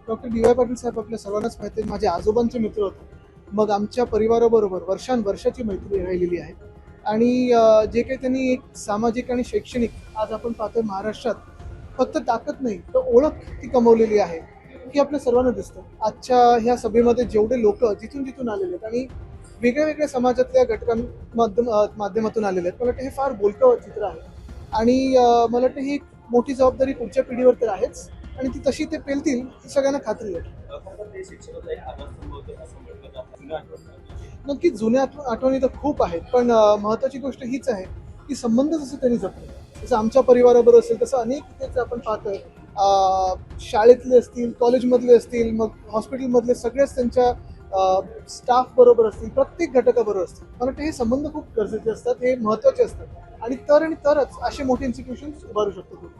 Doctor D Y Patil साहेब आपल्या सर्वांनाच माहिती आहे, माझे आजोबांचे मित्र होते. मग आमच्या परिवाराबरोबर वर्षांवर्षाची मैत्री राहिलेली आहे. आणि जे काही त्यांनी एक सामाजिक आणि शैक्षणिक आज आपण पाहतोय महाराष्ट्रात फक्त ताकद नाही तर ओळख ती कमवलेली आहे, ही आपल्या सर्वांना दिसतं. आजच्या ह्या सभेमध्ये जेवढे लोक जिथून जिथून आलेले आहेत आणि वेगळ्या वेगळ्या समाजातल्या माध्यमातून आलेले आहेत, मला वाटतं हे फार बोलकं चित्र आहे. आणि मला वाटतं ही एक मोठी जबाबदारी पुढच्या पिढीवर तर आहेच, आणि ती तशी ते पेलतील ही सगळ्यांना खात्री आहे. नक्कीच जुन्या आठवणी तर खूप आहेत, पण महत्वाची गोष्ट हीच आहे की संबंध जसे त्यांनी जपले, जसं आमच्या परिवाराबरोबर असेल तसं अनेक तेच आपण पाहतोय. शाळेतले असतील, कॉलेजमधले असतील, मग हॉस्पिटलमधले सगळेच त्यांच्या स्टाफ बरोबर असतील, प्रत्येक घटकाबरोबर असतील. मला वाटतं हे संबंध खूप गरजेचे असतात, हे महत्वाचे असतात, आणि तरच असे मोठे इन्स्टिट्यूशन्स उभारू शकतो.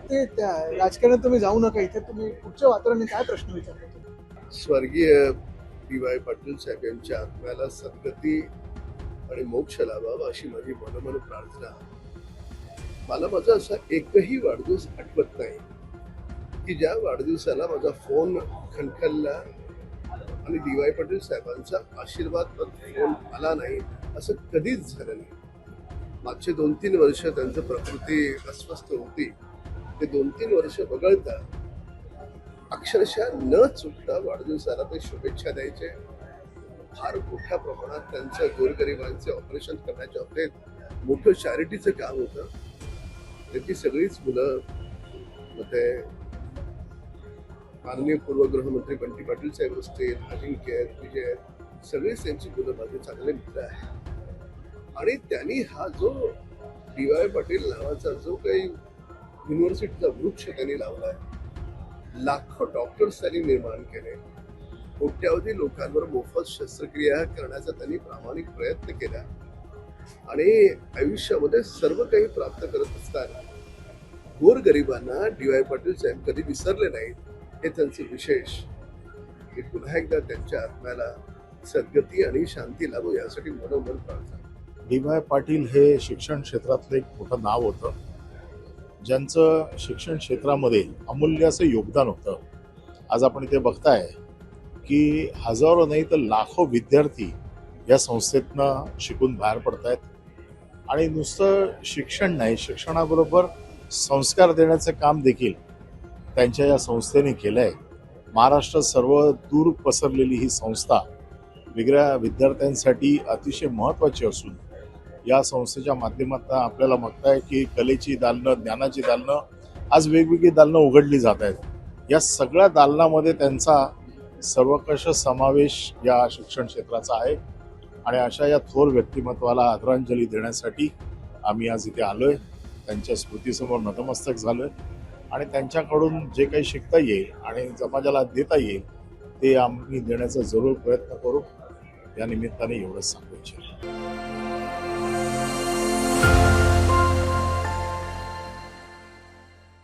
ते त्या राजकारणात तुम्ही जाऊ नका, इथे तुम्ही पुढच्या वातावरणाने काय प्रश्न विचारता तुम्ही? स्वर्गीय डी वाय पाटील साहेब यांच्या आत्म्याला सद्गती आणि मोक्ष लाभावा अशी माझी मनोमन प्रार्थना. मला माझा असा एकही वाढदिवस आठवत नाही की ज्या वाढदिवसाला माझा फोन खणखणला आणि डी वाय पाटील साहेबांचा आशीर्वाद फोन आला नाही, असं कधीच झालं नाही. मागचे 2-3 वर्ष त्यांची प्रकृती अस्वस्थ होती. ते 2-3 वर्ष वगळता अक्षरशः न चुकता वाढदिवसाला ते शुभेच्छा द्यायचे. फार मोठ्या प्रमाणात त्यांच्या गोरगरिबांचे ऑपरेशन करण्याच्या बाबतीत मोठं चॅरिटीचं काम होतं. त्यांची सगळीच मुलं, मग ते माननीय पूर्व गृहमंत्री बंटी पाटील साहेब असतील, अजिंक्य आहेत, विजय आहेत, सगळेच त्यांची मुलं माझे चांगले मित्र आहेत. आणि त्यांनी हा जो डी वाय पाटील नावाचा जो काही युनिव्हर्सिटीचा वृक्ष त्यांनी लावलाय, लाखो डॉक्टर्स त्यांनी निर्माण केले, कोट्यावधी लोकांवर मोफत शस्त्रक्रिया करण्याचा त्यांनी प्रामाणिक प्रयत्न केला, आणि आयुष्यामध्ये सर्व काही प्राप्त करत असताना गोरगरिबांना डी वाय पाटील साहेब कधी विसरले नाहीत. हे त्यांचे विशेष. मी पुन्हा एकदा त्यांच्या आत्म्याला सद्गती आणि शांती लाभो यासाठी मनोमन प्रार्थना. डी वाय पाटील हे शिक्षण क्षेत्रातलं एक मोठं नाव होतं, ज्यांचं शिक्षण क्षेत्रामध्ये अमूल्य असं योगदान होतं. आज आपण इथे बघताय की हजारो नाही तर लाखो विद्यार्थी या संस्थेतनं शिकून बाहेर पडत आहेत. आणि नुसतं शिक्षण नाही, शिक्षणाबरोबर संस्कार देण्याचं काम देखील त्यांच्या या संस्थेने केलं आहे. महाराष्ट्रात सर्व दूर पसरलेली ही संस्था वेगळ्या विद्यार्थ्यांसाठी अतिशय महत्त्वाची असून या संस्थेच्या माध्यमातून आपल्याला बघताय की कलेची दालनं, ज्ञानाची दालनं आज वेगवेगळी दालनं उघडली जात आहेत. या सगळ्या दालनामध्ये त्यांचा सर्वकष समावेश या शिक्षण क्षेत्राचा आहे. आणि अशा या थोर व्यक्तिमत्वाला आदरांजली देण्यासाठी आम्ही आज इथे आलोय, त्यांच्या स्मृतीसमोर नतमस्तक झालोय, आणि त्यांच्याकडून जे काही शिकता येईल आणि समाजाला देता येईल ते आम्ही देण्याचा जरूर प्रयत्न करू. या निमित्ताने एवढंच सांगू इच्छितो.